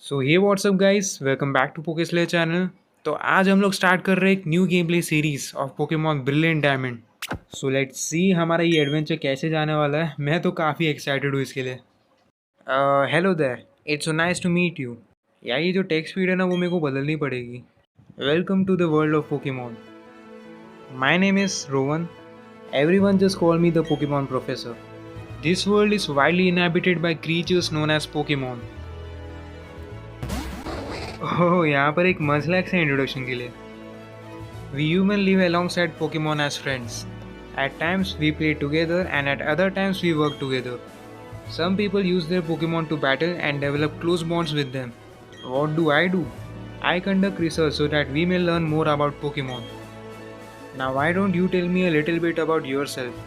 So hey what's up guys, welcome back to Pokeslayer channel. तो आज हम लोग स्टार्ट कर रहे हैं एक new game play series of Pokemon brilliant diamond. So let's see हमारा ये एडवेंचर कैसे जाने वाला है। मैं तो काफ़ी एक्साइटेड हूँ इसके लिए। Hello there, it's so nice to meet you. यार ये जो टेक्स्ट स्पीड है ना वो मेरे को बदलनी पड़ेगी। Welcome to the world of Pokemon. My name is Rowan. Everyone just call me the Pokemon Professor. This world is widely inhabited by creatures known as Pokemon. ओह, यहाँ पर एक मज़लैक से इंट्रोडक्शन के लिए। We human live alongside Pokemon as friends. At times we play together and at other times we work together. Some people use their Pokemon to battle and develop close bonds with them. What do? I conduct research so that we may learn more about Pokemon. Now why don't you tell me a little bit about yourself?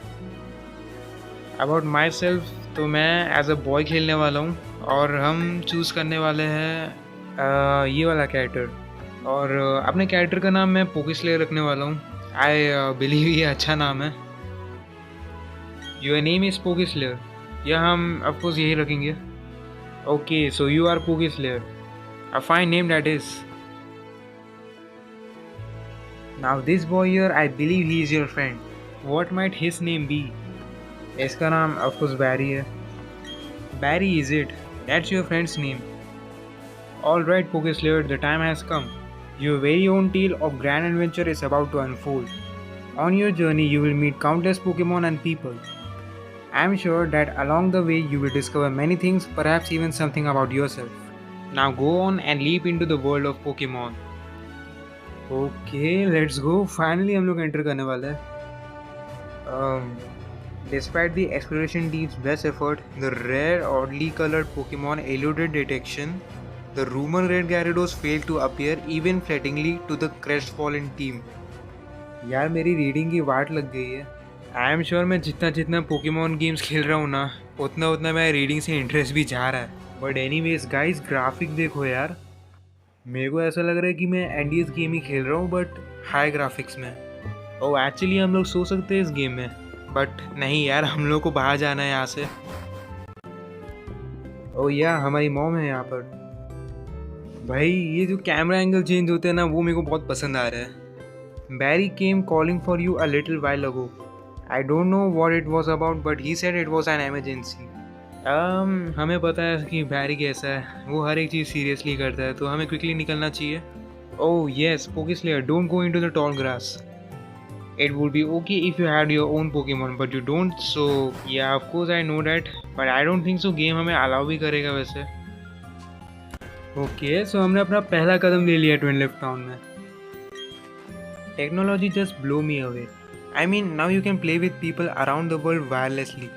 About myself, तो मैं as a boy खेलने वाला हूँ और हम choose करने वाले हैं ये वाला कैरेक्टर। और अपने कैरेक्टर का नाम मैं पोकेस्लेयर रखने वाला हूँ। आई बिलीव ये अच्छा नाम है। योर नेम इज़ पोकेस्लेयर, या हम ऑफकोर्स यही रखेंगे। Okay, so you are Pokeslayer, a fine name that is. Now this boy here, I believe he is your friend. What might his name be? इसका नाम ऑफकोर्स बैरी है। Barry is it? That's your friend's name? All right, Pokeslayer, the time has come. Your very own tale of grand adventure is about to unfold. On your journey, you will meet countless Pokemon and people. I am sure that along the way, you will discover many things, perhaps even something about yourself. Now go on and leap into the world of Pokemon. Okay, let's go. Finally, हम लोग enter करने वाले हैं. Despite the exploration team's best effort, the rare, oddly colored Pokemon eluded detection. The rumored red Gyarados failed to appear even flatteringly to the crestfallen team. यार मेरी reading की वाट लग गई है। आई एम श्योर मैं जितना जितना पोकेमॉन गेम्स खेल रहा हूँ ना, उतना उतना मेरा रीडिंग से इंटरेस्ट भी जा रहा है। बट एनीवेज गाइस, ग्राफिक देखो यार। मेरे को ऐसा लग रहा है कि मैं एनडीएस गेम ही खेल रहा हूँ, बट हाई ग्राफिक्स में। ओ एक्चुअली हम लोग सो सकते हैं इस गेम में, बट नहीं यार, हम लोग को बाहर जाना है यहाँ से। ओ या हमारी मॉम है यहाँ पर। भाई ये जो कैमरा एंगल चेंज होते हैं ना, वो मेरे को बहुत पसंद आ रहा है। Barry came calling for you a little while ago. I don't know what it was about, but he said it was an emergency. हमें पता है कि बैरी कैसा है, वो हर एक चीज़ सीरियसली करता है, तो हमें क्विकली निकलना चाहिए। Oh yes, Pokeslayer, don't go into the tall grass. It would be okay if you had your own Pokemon, but you don't, so yeah, of course I know that, but I don't think so game हमें allow भी करेगा वैसे। Okay, सो हमने अपना पहला कदम ले लिया ट्विन लिफ्ट टाउन में। Technology just blow me away. I mean now you can play with people around the world wirelessly.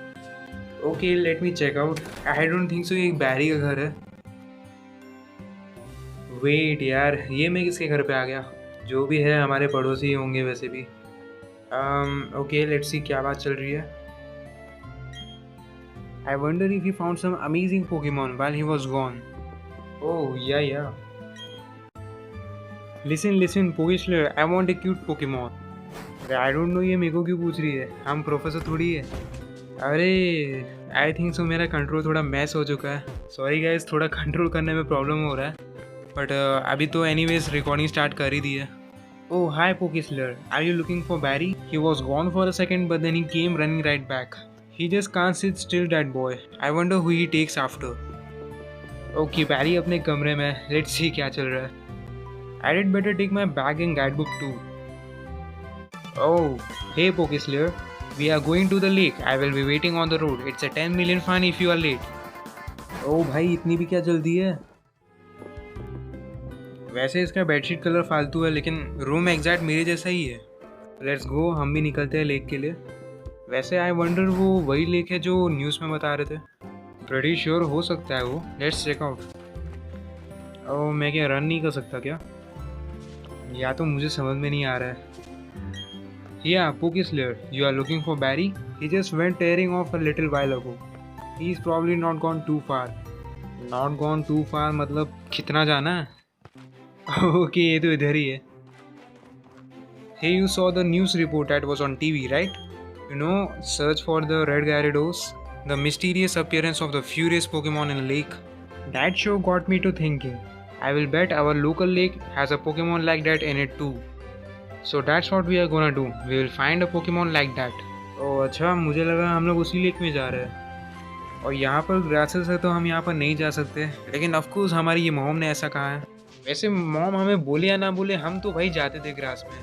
Okay, let me check out. I don't think so ये बैरी का घर है। वेट यार, ये मैं किसके घर पे आ गया? जो भी है हमारे पड़ोसी होंगे वैसे भी। ओके, लेट्स सी क्या बात चल रही है। I wonder if he found some amazing Pokemon while he was gone. Oh, yeah. Listen, Pokeslayer, I want a cute Pokemon. अरे I don't know ये मेरे को क्यों पूछ रही है, हम प्रोफेसर थोड़ी है। अरे आई थिंक सो मेरा कंट्रोल थोड़ा मैस हो चुका है। सॉरी गाइस, थोड़ा कंट्रोल करने में प्रॉब्लम हो रहा है, बट अभी तो एनीवेज रिकॉर्डिंग स्टार्ट कर ही दी है। Oh hi Pokeslayer, are you looking for Barry? He was gone for a second but then he came running right back. He just can't sit still that boy. I wonder who he takes after. Okay, Barry अपने कमरे में, let's see क्या चल रहा है। I did better take my bag and guide book too. Oh hey Pokeslayer, we are going to the lake. I will B waiting on the road. It's a 10 million fine if you are late. Oh भाई, इतनी भी क्या जल्दी है? वैसे इसका bedsheet colour फालतू है, लेकिन रूम एग्जैक्ट मेरे जैसा ही है। लेट्स गो, हम भी निकलते हैं लेक के लिए। वैसे आई वंडर वो वही लेक है जो न्यूज़ में बता रहे थे। प्रेटी श्योर हो सकता है वो। Let's check out. ओह, मैं क्या रन नहीं कर सकता क्या? या तो मुझे समझ में नहीं आ रहा है। या Pokeslayer, you are looking for Barry? He just went tearing off a little while ago. He is probably not gone too far. Not gone too far मतलब कितना जाना है? ओके, ये तो इधर ही है। Hey, you saw the news report that was on TV, right? You know, search for the red Gyarados, the mysterious appearance of the furious Pokemon in a lake. That show got me to thinking. I will bet our local lake has a Pokemon like that in it too. So that's what we are gonna do. We will find a Pokemon like that. ओह अच्छा, मुझे लगा हम लोग उसी lake में जा रहे हैं। और यहाँ पर ग्रासेस है तो हम यहाँ पर नहीं जा सकते, लेकिन ऑफकोर्स हमारी ये मॉम ने ऐसा कहा है। वैसे मॉम हमें बोले या ना बोले हम तो भाई जाते थे ग्रास में,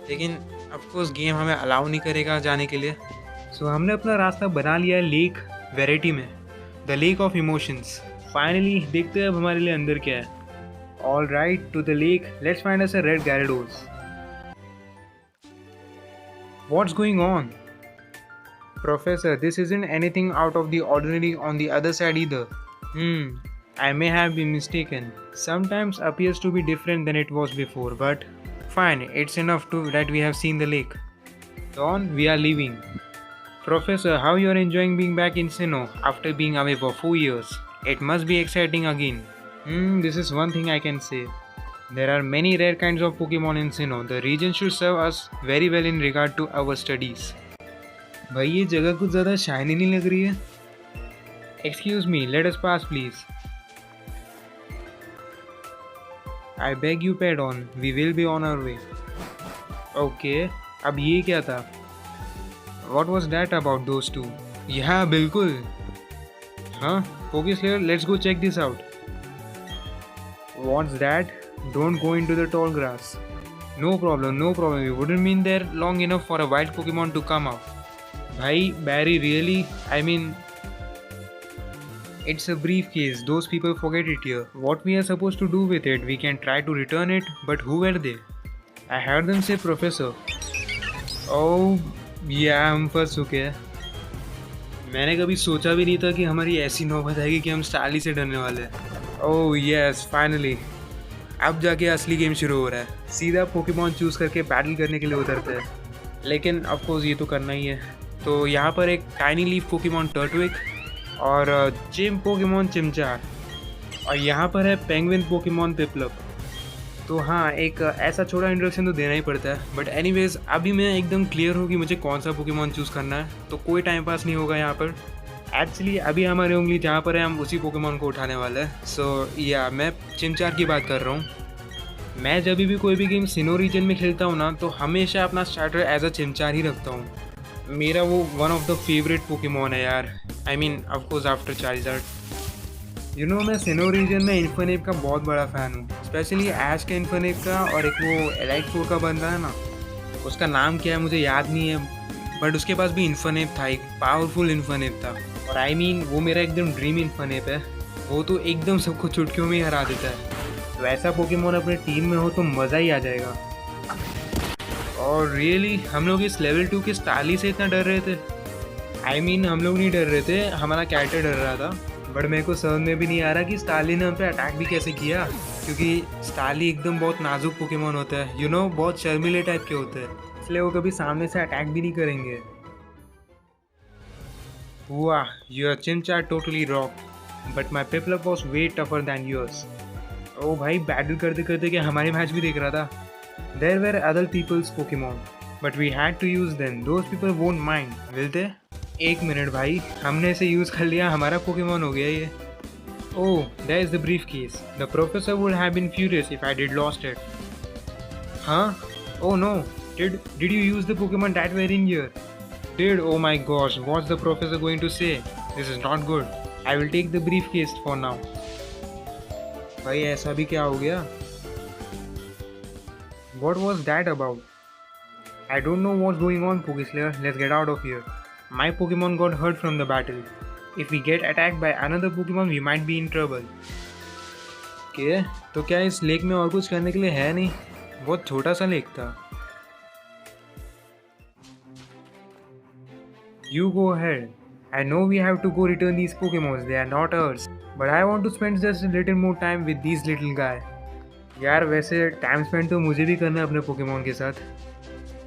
लेकिन ऑफकोर्स गेम हमें अलाउ नहीं करेगा जाने के लिए। सो हमने अपना रास्ता बना लिया है लेक वेराइटी में, the lake of emotions. Finally देखते हैं अब हमारे लिए अंदर क्या है। All right, to the lake, let's find us a red gyarados. What's going on? Professor, this isn't anything out of the ordinary on the other side either. I may have been mistaken. Sometimes appears to be different than it was before, but fine, it's enough that we have seen the lake. Dawn, we are leaving. Professor, how you are enjoying being back in Sinnoh after being away for 4 years? It must be exciting again. This is one thing I can say. There are many rare kinds of Pokemon in Sinnoh. The region should serve us very well in regard to our studies. भाई ये जगह कुछ ज़्यादा shiny नहीं लग रही है। Excuse me, let us pass please. I beg you pardon, we will be on our way. Okay, अब ये क्या था? What was that about those two? Yeah, बिल्कुल। हाँ, Pokeslayer, let's go check this out. What's that? Don't go into the tall grass. No problem, no problem. We wouldn't been there long enough for a wild Pokemon to come out. Bhai, Barry, really? I mean, it's a briefcase. Those people forget it here. What we are supposed to do with it? We can try to return it, but who were they? I heard them say Professor. Oh, yeah, हम फंस चुके हैं। मैंने कभी सोचा भी नहीं था कि हमारी ऐसी नौबत आएगी कि हम स्टाली से डरने वाले हैं। ओह यस, फाइनली अब जाके असली गेम शुरू हो रहा है। सीधा पोकेमॉन चूज़ करके बैटल करने के लिए उतरते हैं, लेकिन ऑफकोर्स ये तो करना ही है। तो यहाँ पर एक टाइनी लीफ पोकेमॉन टर्टविक और चिम पोकेमॉन चिमचार, और यहाँ पर है पेंगुइन पोकेमॉन पिपलप। तो हाँ, एक ऐसा छोटा इंट्रोडक्शन तो देना ही पड़ता है। बट एनीवेज अभी मैं एकदम क्लियर हूँ कि मुझे कौन सा पोकेमॉन चूज़ करना है, तो कोई टाइम पास नहीं होगा यहाँ पर। एक्चुअली अभी हमारी उंगली जहाँ पर है हम उसी पोकेमॉन को उठाने वाले हैं। सो या मैं चिमचार की बात कर रहा हूँ। मैं जब भी कोई भी गेम सिनो रीजन में खेलता हूँ ना, तो हमेशा अपना स्टार्टर एज अ चिमचार ही रखता हूँ। मेरा वो one of the favourite Pokemon है यार। I mean of course after charged. You know, मैं सिनो रीजन में इन्फिनिप का बहुत बड़ा फ़ैन हूँ, स्पेशली ऐश के इन्फिनिप का, और एक वो एलाइट 4 का बंदा है ना, उसका नाम क्या है मुझे याद नहीं है, बट उसके पास भी इन्फिनिप था, एक पावरफुल इन्फिनिप था। और आई मीन वो मेरा एकदम ड्रीम इन्फिनिप है। वो तो एकदम सबको चुटकियों में ही हरा देता है। तो ऐसा पोकेमॉन अपने टीम में हो तो मज़ा ही आ जाएगा। और रियली हम लोग इस लेवल 2 के स्टाली से इतना डर रहे थे? आई मीन हम लोग नहीं डर रहे थे, हमारा कैरेक्टर डर रहा था। बट मेरे को समझ में भी नहीं आ रहा कि स्टाली ने हम पे अटैक भी कैसे किया, क्योंकि स्टाली एकदम बहुत नाजुक पोकेमॉन होता है, यू नो, बहुत शर्मीले टाइप के होते हैं, इसलिए वो कभी सामने से अटैक भी नहीं करेंगे। वाह, your Chimchar totally rock, but my Piplup was way tougher than yours. ओ भाई, बैटल करते करते क्या हमारे मैच भी देख रहा था? There were other peoples Pokemon, but we had to use them. Those people won't mind, will they? एक मिनट भाई, हमने इसे यूज़ कर लिया, हमारा पोकेमॉन हो गया ये। Oh, that is the brief case. The professor would have been furious if I did lost it. हाँ? Oh no, did you use the Pokemon that were in here? Did? Oh my gosh, what's the professor going to say? This is not good. I will take the briefcase for now. भाई ऐसा भी क्या हो गया? What was that about? I don't know what's going on, Pokeslayer. Let's get out of here. My Pokemon got hurt from the battle. If we get attacked by another Pokemon, we might be in trouble. Okay, तो क्या इस lake में और कुछ करने के लिए है नहीं? बहुत छोटा सा लेक था। You go ahead. I know we have to go return these Pokemons. They are not ours. But I want to spend just a little more time with these little guy. यार वैसे time spend तो मुझे भी करना है अपने Pokemon के साथ।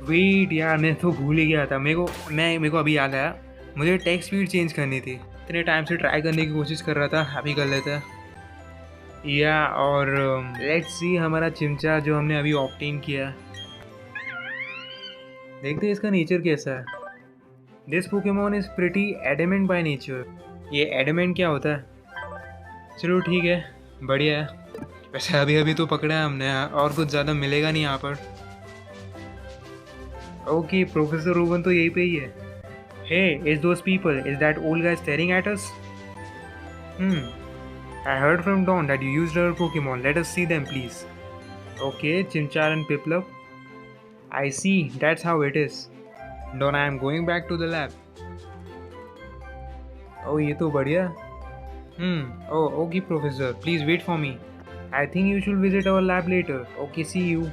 वेट यार, मैं तो भूल ही गया था। मेरे को अभी याद आया, मुझे टेक स्पीड चेंज करनी थी। इतने टाइम से ट्राई करने की कोशिश कर रहा था, अभी कर लेता है। या और लेट्स सी हमारा चिमचा जो हमने अभी ऑब्टेन किया, देखते हैं इसका नेचर कैसा है। This Pokemon is pretty adamant by nature. ये एडमेंट क्या होता है? चलो ठीक है, बढ़िया है। वैसे अभी अभी तो पकड़ा है हमने, और कुछ ज़्यादा मिलेगा नहीं यहाँ पर। ओके, प्रोफेसर रोवन तो यहीं पे ही है। Hey, is those people, is that old guy staring at us? I heard from Dawn that you used our Pokemon. Let us see them, please. Okay, Chimchar and Piplup. I see, that's how it is. Dawn, I am going back to the lab. Oh, ये तो बढ़िया। Oh, okay, Professor. Please wait for me. I think you should visit our lab later. Okay, see you.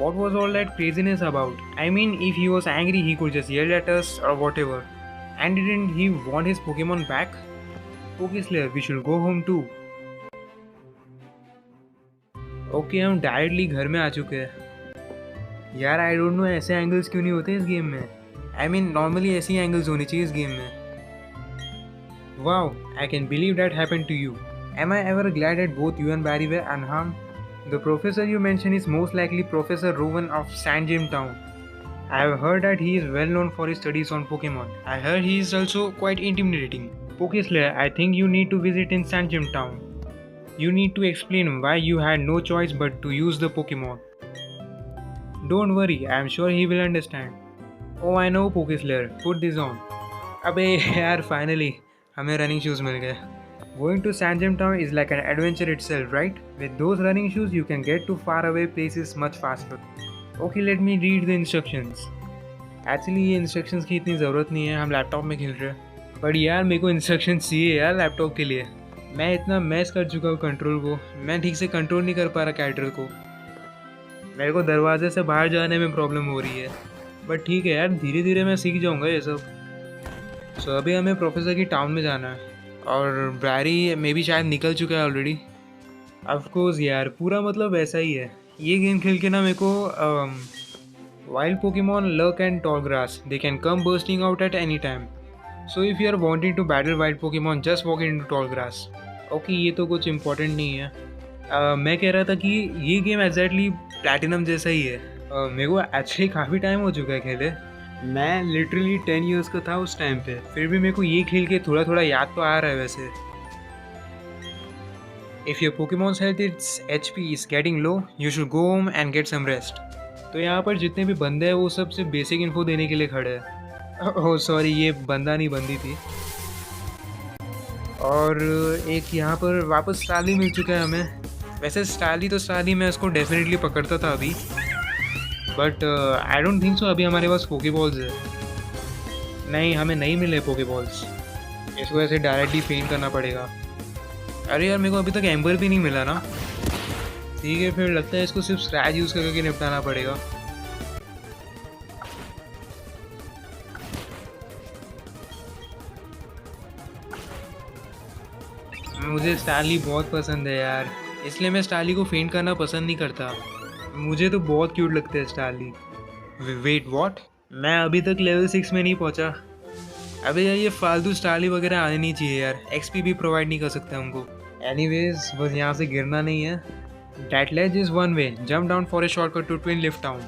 What was all that craziness about? I mean, if he was angry, he could just yell at us or whatever. And didn't he want his Pokemon back? Okay, Slayer, we should go home too. Okay, हम directly घर में आ चुके हैं। यार, आई don't no ऐसे angles क्यों नहीं होते इस गेम में। आई मीन, नॉर्मली ऐसी एंगल्स होनी चाहिए इस गेम में। Wow, I can believe that happened to you. Am I ever glad that both you and Barry were unharmed? The professor you mentioned is most likely Professor Rowan of Sandgem Town. I have heard that he is well known for his studies on Pokemon. I heard he is also quite intimidating. Pokeslayer, I think you need to visit in Sandgem Town. You need to explain why you had no choice but to use the Pokemon. Don't worry, I am sure he will understand. Oh, I know, Pokeslayer. Put this on. अबे यार, finally हमें running shoes मिल गए। Going to Sandgem Town is like an adventure itself, right? With those running shoes, you can get to faraway places much faster. Okay, let me read the instructions. Actually, ये instructions की इतनी ज़रूरत नहीं है, हम laptop में खेल रहे हैं। पर यार, मेरे को instructions चाहिए यार लैपटॉप के लिए। मैं इतना मैस कर चुका हूँ कंट्रोल को, मैं ठीक से कंट्रोल नहीं कर पा रहा कैरेक्टर को। मेरे को दरवाजे से बाहर जाने में प्रॉब्लम हो रही है। बट ठीक है यार, धीरे धीरे मैं सीख जाऊँगा ये सब। सो अभी हमें प्रोफेसर की टाउन में जाना है, और बैरी में भी शायद निकल चुका है ऑलरेडी। ऑफकोर्स यार, पूरा मतलब ऐसा ही है। ये गेम खेल के ना मेरे को wild Pokemon lurk and tall grass, they can come bursting out at any time. So if you are wanting to battle wild Pokemon, just walk into tall grass. Okay, ये तो कुछ इंपॉर्टेंट नहीं है। मैं कह रहा था कि ये गेम एग्जैक्टली प्लैटिनम जैसा ही है। मेरे को एक्चुअली काफ़ी टाइम हो चुका है खेले। मैं लिटरली 10 ईयर्स का था उस टाइम पे, फिर भी मेरे को ये खेल के थोड़ा थोड़ा याद तो आ रहा है वैसे। If your Pokemon's health its HP is getting low, you should go home and get some rest. तो यहाँ पर जितने भी बंदे हैं वो सब सिर्फ बेसिक इन्फो देने के लिए खड़े हैं। ओह सॉरी, ये बंदा नहीं बंदी थी। और एक यहाँ पर वापस स्टाली मिल चुका है हमें। वैसे स्टाली मैं उसको डेफिनेटली पकड़ता था अभी, बट आई डोंट थिंक सो अभी हमारे पास पोकेबॉल्स है। नहीं, हमें नहीं मिले पोकेबॉल्स, इसको ऐसे डायरेक्टली फेंट करना पड़ेगा। अरे यार, मेरे को अभी तक एम्बर भी नहीं मिला ना। ठीक है, फिर लगता है इसको सिर्फ स्क्रैच यूज़ करके निपटाना पड़ेगा। मुझे स्टारली बहुत पसंद है यार, इसलिए मैं स्टारली को फेंट करना पसंद नहीं करता। मुझे तो बहुत क्यूट लगता है स्टारली। Wait what? मैं अभी तक लेवल 6 में नहीं पहुंचा। अबे यार, ये फालतू स्टारली वगैरह आने नहीं चाहिए यार, एक्सपी भी प्रोवाइड नहीं कर सकते हमको। एनीवेज, बस यहाँ से गिरना नहीं है। That ledge is one way, jump down for a shortcut to Twinleaf town.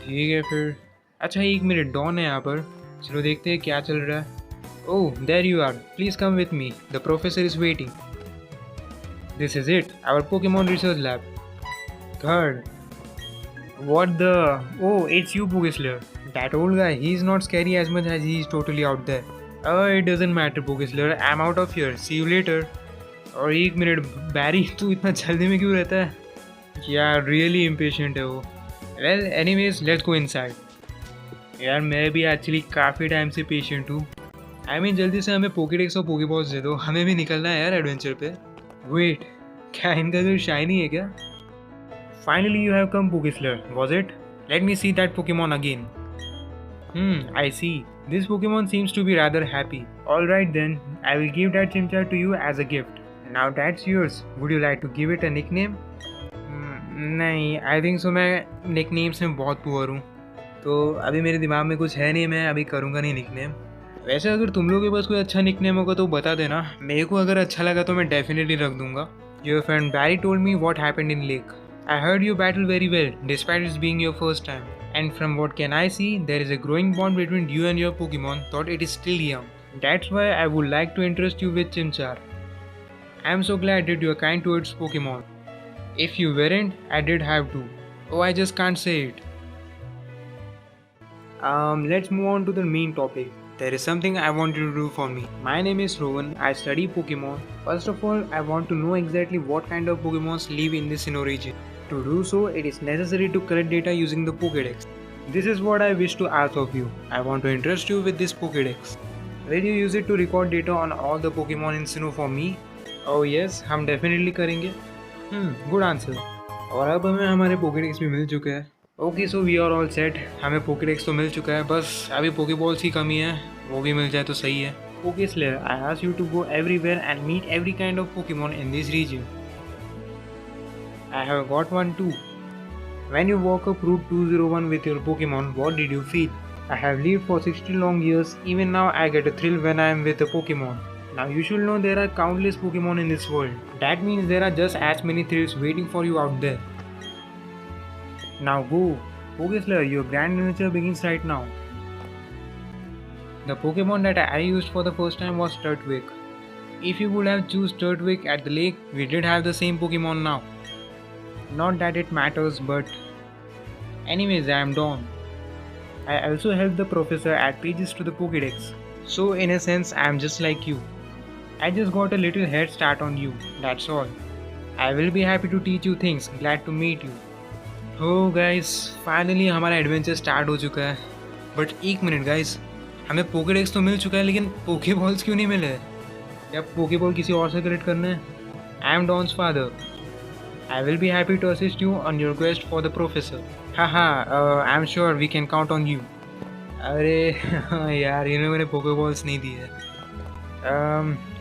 ठीक है फिर। अच्छा, 1 मिनट, डॉन है यहाँ पर। चलो देखते हैं क्या चल रहा है। Oh, there you are, please come with me, the professor is waiting. This is it, our Pokemon research lab. Third, what the? Oh, it's you, Pokeslayer. That old guy, he's not scary as much as he's totally out there. It doesn't matter, Pokeslayer. I'm out of here. See you later. और 1 minute, बैरी तू इतना जल्दी में क्यों रहता है? यार, really impatient है वो। Well, anyways, let's go inside. यार, मैं भी एक्चुअली काफ़ी टाइम से पेशेंट हूँ। I mean, जल्दी से हमें पोकेडेक्स और पोकेबॉल्स दे दो, हमें भी निकलना है यार एडवेंचर पे। वेट, क्या इनका घर शाइनी है क्या? Finally, you have come, Pokeslayer, was it? Let me see that Pokemon again. I see. This Pokemon seems to be rather happy. Alright then, I will give that Chimchar to you as a gift. Now that's yours. Would you like to give it a nickname? नहीं, I think so मैं nicknames में बहुत poor हूँ, तो अभी मेरे दिमाग में कुछ है नहीं, मैं अभी करूँगा नहीं निकनेम। वैसे अगर तुम लोगों के पास कोई अच्छा निकनेम होगा तो बता देना, मेरे को अगर अच्छा लगा तो मैं डेफिनेटली रख दूँगा। Your friend Barry told me what happened in Lake. I heard you battle very well, despite it being your first time. And from what can I see, there is a growing bond between you and your Pokemon, though it is still young. That's why I would like to interest you with Chimchar. I am so glad that you are kind towards Pokemon. If you weren't, I did have to. Oh, I just can't say it. Let's move on to the main topic. There is something I want you to do for me. My name is Rowan. I study Pokemon. First of all, I want to know exactly what kind of Pokemons live in this Sinnoh region. To do so, it is necessary to collect data using the Pokédex. This is what I wish to ask of you. I want to interest you with this Pokédex. Will you use it to record data on all the Pokemon in Sinnoh for me? Oh yes, हम definitely करेंगे. Good answer. और अब हमें हमारे Pokédex भी मिल चुके हैं. Okay so we are all set. हमें पोकेडेक्स तो मिल चुका है, बस अभी पोकेबॉल्स की कमी है, वो भी मिल जाए तो सही है. Okay slayer, I ask you to go everywhere and meet every kind of Pokemon in this region. I have got one too. When you walk up route 201 with your Pokemon, what did you feel? I have lived for 60 long years. Even now I get a thrill when I am with a Pokemon. Now you should know there are countless Pokemon in this world. That means there are just as many thrills waiting for you out there. Now go. Pokeslayer, your grand adventure begins right now. The Pokemon that I used for the first time was Turtwig. If you would have choose Turtwig at the lake, we did have the same Pokemon now. Not that it matters, but anyways, I am Dawn. I also helped the professor add pages to the Pokédex. So in a sense, I am just like you. I just got a little head start on you, that's all. I will be happy to teach you things. Glad to meet you. हो guys, finally हमारा adventure start हो चुका है. But एक minute guys, हमें Pokedex तो मिल चुका है, लेकिन पोकेबॉल्स क्यों नहीं मिले? क्या पोकेबॉल किसी और से कलेक्ट करना है? I am Don's father. I will be happy to assist you on your quest for the professor. I am sure we can count on you. अरे यार, इन्होंने मैंने पोकेबॉल्स नहीं दी है.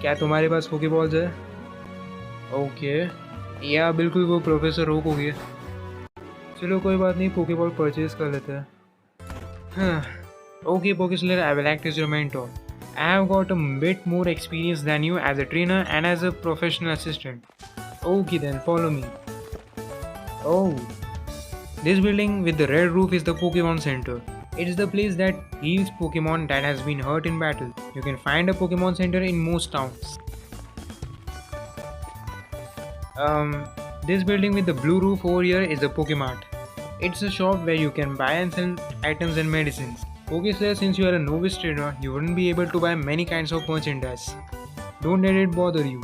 क्या तुम्हारे पास पोकेबॉल्स है? ओके या बिल्कुल, वो प्रोफेसर रोक हो गया. चलो कोई बात नहीं, पोकेबॉल परचेज कर लेते हैं. Okay Pokeslayer, I will act as your mentor. I have got a bit more experience than you as a trainer and as a professional assistant. Okay then, follow me. Oh, this building with the red roof is the Pokemon Center. It's the place that heals Pokemon that has been hurt in battle. You can find a Pokemon Center in most towns. This building with the blue roof over here is the Pokemart. It's a shop where you can buy and sell items and medicines. Okay sir, since you are a novice trainer, you wouldn't be able to buy many kinds of merchandise. Don't let it bother you.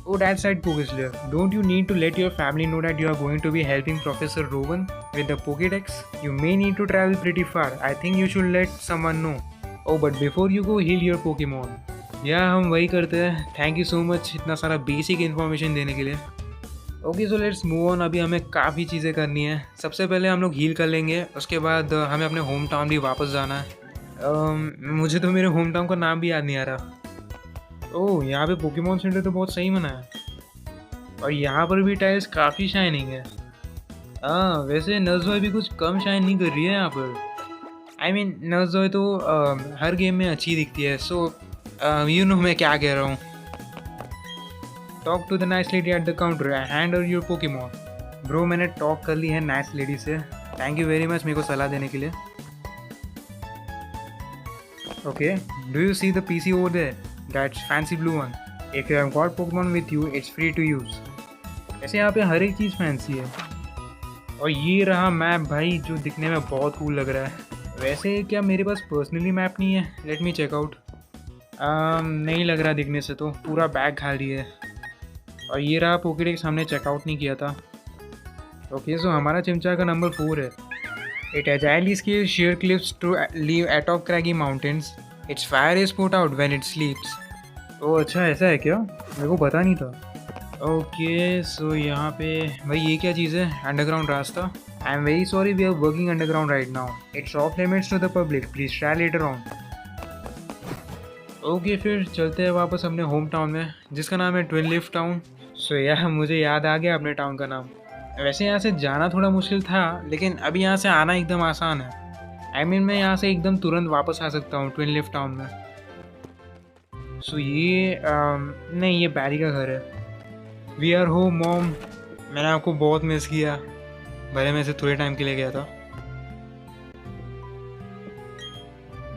Oh, that's right, Pokeslayer. Don't you need to let your family know that you are going to be helping Professor Rowan with the Pokédex? You may need to travel pretty far. I think you should let someone know. Oh, but before you go, heal your Pokemon. हम वही करते हैं. Thank you so much इतना सारा basic information देने के लिए. Okay so let's move on. अभी हमें काफ़ी चीज़ें करनी है. सबसे पहले हम लोग हील कर लेंगे, उसके बाद हमें अपने होम टाउन भी वापस जाना है. मुझे तो मेरे होम टाउन का नाम भी याद नहीं आ रहा. ओह, यहाँ पे पोकेमॉन सेंटर तो बहुत सही बना है, और यहाँ पर भी टाइल्स काफ़ी शाइनिंग है. वैसे नर्सजॉय भी कुछ कम शाइन नहीं कर रही है यहाँ पर. आई मीन नर्सजॉय तो हर गेम में अच्छी दिखती है. सो यू नो मैं क्या कह रहा हूँ. Talk to the nice lady at the counter and hand over your Pokemon. Bro, मैंने टॉक कर ली है नाइस लेडी से. थैंक यू वेरी मच मेरे को सलाह देने के लिए. Okay, do you see the PC over there? That's fancy blue one. If you have got Pokemon with you, it's free to use. ऐसे यहाँ पे हर एक चीज़ फैंसी है. और ये रहा मैप भाई, जो दिखने में बहुत कूल लग रहा है. वैसे क्या मेरे पास पर्सनली मैप नहीं है? Let me check out. नहीं लग रहा दिखने से, तो पूरा बैग खाली है. और ये रहा पोकेडेक्स, हमने चेकआउट नहीं किया था. ओके सो हमारा चिमचा का नंबर 4 है. It agilely scales sheer cliffs to leave atop craggy mountains. Its fire is put out when it sleeps. ओह अच्छा, ऐसा है क्या? मेरे को पता नहीं था. ओके सो यहाँ पे भाई ये क्या चीज़ है? अंडरग्राउंड रास्ता. I am very sorry, we are working underground right now. It's off limits to the public. Please try later on. Okay फिर चलते हैं वापस अपने होम टाउन में, जिसका नाम है ट्विन लिफ्ट टाउन. सो यार मुझे याद आ गया अपने टाउन का नाम. वैसे यहाँ से जाना थोड़ा मुश्किल था, लेकिन अभी यहाँ से आना एकदम आसान है. आई मीन मैं यहाँ से एकदम तुरंत वापस आ सकता हूँ ट्विन लिफ्ट टाउन में. सो ये नहीं, ये बैरी का घर है. We are home mom. मैंने आपको बहुत मिस किया, भले मैं से थोड़े टाइम के लिए गया था.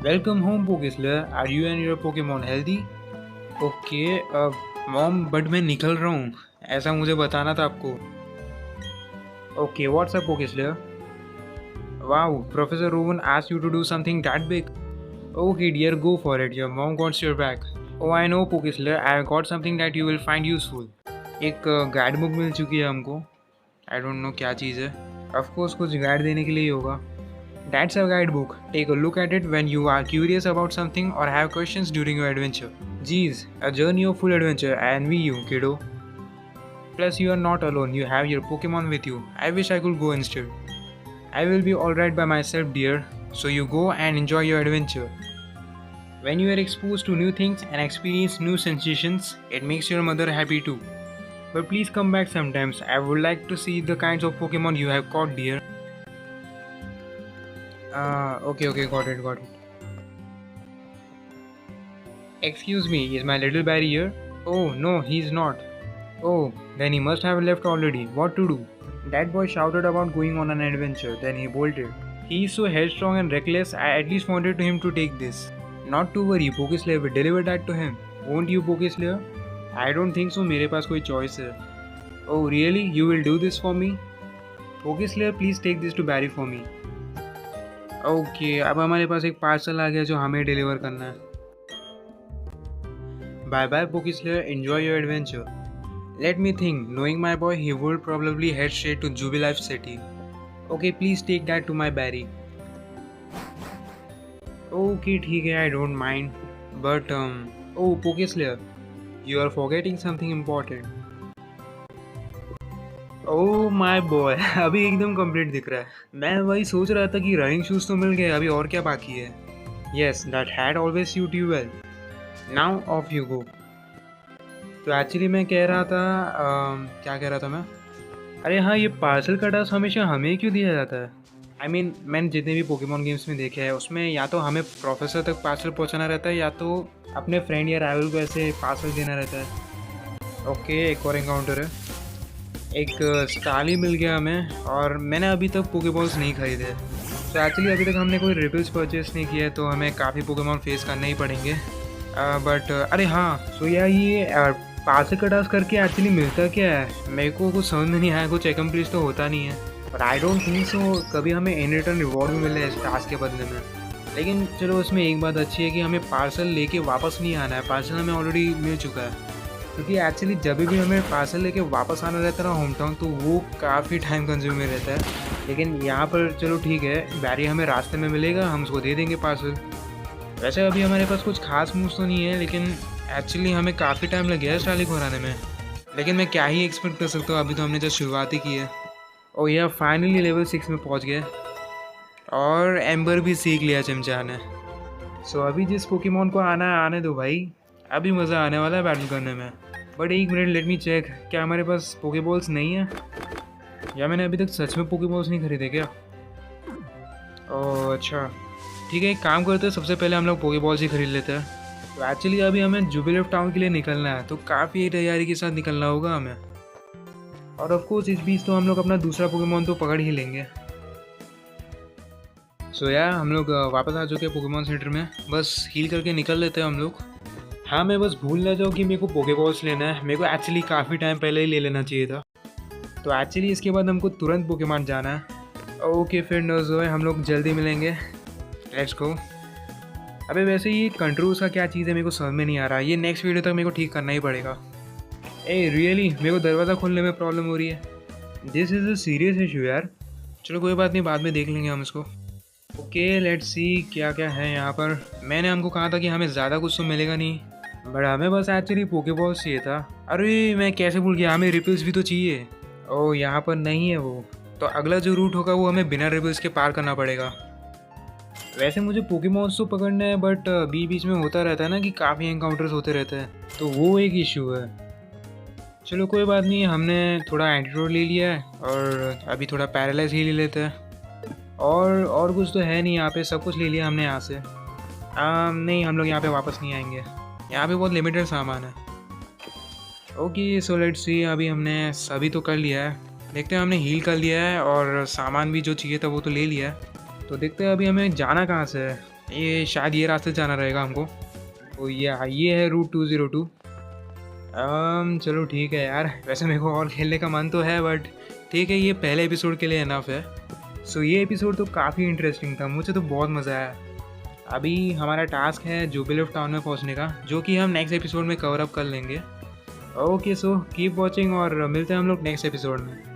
Welcome home Pokeslayer, are you and your Pokemon healthy? Okay mom, but मैं निकल रहा हूँ, ऐसा मुझे बताना था आपको। Okay what's up Pokeslayer? Wow, professor Rowan asked you to do something that big? Okay dear, go for it, your mom gots your back. Oh I know Pokeslayer, I got something that you will find useful. एक guide book मिल चुकी है हमको, आई don't no क्या चीज़ है, of course कुछ guide देने के लिए ही होगा। That's a guidebook. Take a look at it when you are curious about something or have questions during your adventure. Geez, a journey of full adventure. I envy you, kiddo. Plus, you are not alone. You have your Pokemon with you. I wish I could go instead. I will be alright by myself, dear. So you go and enjoy your adventure. When you are exposed to new things and experience new sensations, it makes your mother happy too. But please come back sometimes. I would like to see the kinds of Pokemon you have caught, dear. Okay, got it. Excuse me, is my little Barry here? Oh, no, he's not. Oh, then he must have left already. What to do? That boy shouted about going on an adventure, then he bolted. He is so headstrong and reckless, I at least wanted him to take this. Not to worry, Pokeslayer will deliver that to him. Won't you, Pokeslayer? I don't think so, मेरे पास कोई choice है. Oh, really? You will do this for me? Pokeslayer, please take this to Barry for me. Okay अब हमारे पास एक parcel आ गया जो हमें deliver करना है। Bye bye Pokeslayer, enjoy your adventure. Let me think, knowing my boy he would probably head straight to Jubilife City. Okay please take that to my Barry. Okay ठीक है, I don't mind, but oh Pokeslayer, you are forgetting something important. Oh my boy, अभी एकदम complete दिख रहा है। मैं वही सोच रहा था कि रनिंग शूज़ तो मिल गए, अभी और क्या बाकी है। Yes, that had always suit you well. Now of you go. तो एक्चुअली मैं कह रहा था क्या कह रहा था मैं? अरे हाँ, ये पार्सल का टास्क हमेशा हमें क्यों दिया जाता है? आई मीन मैंने जितने भी पोकेमॉन गेम्स में देखे हैं उसमें या तो हमें प्रोफेसर तक पार्सल पहुँचाना रहता है या तो अपने फ्रेंड या राइवल को ऐसे पार्सल देना रहता है। ओके, एक और एनकाउंटर है। एक स्टाली मिल गया हमें और मैंने अभी तक पोकेबॉल्स नहीं खरीदे। तो एक्चुअली अभी तक हमने कोई रिपल्स परचेस नहीं किया है, तो हमें काफ़ी पोकेमॉन फेस करने ही पड़ेंगे। बट अरे हाँ, सो यार ये पार्सल का टास्क करके एक्चुअली मिलता क्या है? मेरे को कुछ समझ में नहीं आया, कुछ एकम्प्लिश तो होता नहीं है। बट आई डोंट थिंक सो कभी हमें इन रिटर्न रिवॉर्ड भी मिले इस टास्क के बदले में। लेकिन चलो, उसमें एक बात अच्छी है कि हमें पार्सल लेके वापस नहीं आना है, पार्सल हमें ऑलरेडी मिल चुका है। क्योंकि एक्चुअली जब भी हमें पार्सल लेके वापस आना रहता है ना होम टाउन, तो वो काफ़ी टाइम कंज्यूमिंग रहता है। लेकिन यहाँ पर चलो ठीक है, बैरी हमें रास्ते में मिलेगा, हम उसको दे देंगे पार्सल। वैसे अभी हमारे पास कुछ खास मूव्स तो नहीं है, लेकिन एक्चुअली हमें काफ़ी टाइम लग गया है स्टाली को हराने में। लेकिन मैं क्या ही एक्सपेक्ट कर सकता हूँ, अभी तो हमने जस्ट शुरुआत ही की है। और यह फाइनली लेवल 6 में पहुँच गए और एम्बर भी सीख लिया चमचा ने। सो अभी जिस पोकेमॉन को आना है आने दो भाई, अभी मज़ा आने वाला है बैटल करने में। बट एक मिनट, लेट मी चेक, क्या हमारे पास पोकेबॉल्स नहीं है या मैंने अभी तक सच में पोकेबॉल्स नहीं खरीदे क्या? ओह अच्छा, ठीक है, एक काम करते हैं, सबसे पहले हम लोग पोकेबॉल्स ही खरीद लेते हैं। तो एक्चुअली अभी हमें जुबिलेफ टाउन के लिए निकलना है, तो काफ़ी तैयारी के साथ निकलना होगा हमें। और ऑफकोर्स इस बीच तो हम लोग अपना दूसरा पोकेमॉन तो पकड़ ही लेंगे। सो यार हम लोग वापस आ चुके हैं पोकेमॉन सेंटर में, बस हील करके निकल लेते हैं हम लोग। हाँ, मैं बस भूल ना जाऊँ कि मेरे को पोकेबॉल्स लेना है, मेरे को एक्चुअली काफ़ी टाइम पहले ही ले लेना चाहिए था। तो एक्चुअली इसके बाद हमको तुरंत पोकेमॉन जाना है। ओके फिर नोज़ो, हम लोग जल्दी मिलेंगे, लेट्स गो। अबे वैसे ये कंट्रोल्स का क्या चीज़ है मेरे को समझ में नहीं आ रहा, ये नेक्स्ट वीडियो तक मेरे को ठीक करना ही पड़ेगा। ए रियली, मेरे को दरवाज़ा खोलने में प्रॉब्लम हो रही है। This is a serious issue यार। चलो कोई बात नहीं, बाद में देख लेंगे हम इसको। ओके लेट्स सी क्या क्या है यहाँ पर। मैंने हमको कहा था कि हमें ज़्यादा कुछ तो मिलेगा नहीं, बट हमें बस एक्चुअली पोकेबॉल्स चाहिए था। अरे मैं कैसे भूल गया, हमें रिपल्स भी तो चाहिए। ओह यहाँ पर नहीं है वो, तो अगला जो रूट होगा वो हमें बिना रिपल्स के पार करना पड़ेगा। वैसे मुझे पोकेमॉन्स तो पकड़ना है, बट बीच में होता रहता है ना कि काफ़ी एनकाउंटर्स होते रहते हैं, तो वो एक इशू है। चलो कोई बात नहीं, हमने थोड़ा एंटीडोट ले लिया है और अभी थोड़ा पैरालाइज ही ले लेते हैं। और कुछ तो है नहीं यहाँ पे, सब कुछ ले लिया हमने यहाँ से। नहीं, हम लोग यहाँ पे वापस नहीं आएंगे, यहाँ पे बहुत लिमिटेड सामान है। ओके सो लेट्स सी, अभी हमने सभी तो कर लिया है, देखते हैं, हमने हील कर लिया है और सामान भी जो चाहिए था वो तो ले लिया है। तो देखते हैं अभी हमें जाना कहाँ से है। ये शायद ये रास्ते जाना रहेगा हमको। तो ये है रूट 202। चलो ठीक है यार, वैसे मेरे को और खेलने का मन तो है, बट ठीक है, ये पहले एपिसोड के लिए इनफ है। सो ये एपिसोड तो काफ़ी इंटरेस्टिंग था, मुझे तो बहुत मज़ा आया। अभी हमारा टास्क है जुबिलिफ टाउन में पहुंचने का, जो कि हम नेक्स्ट एपिसोड में कवर अप कर लेंगे। ओके, सो कीप वॉचिंग और मिलते हैं हम लोग नेक्स्ट एपिसोड में।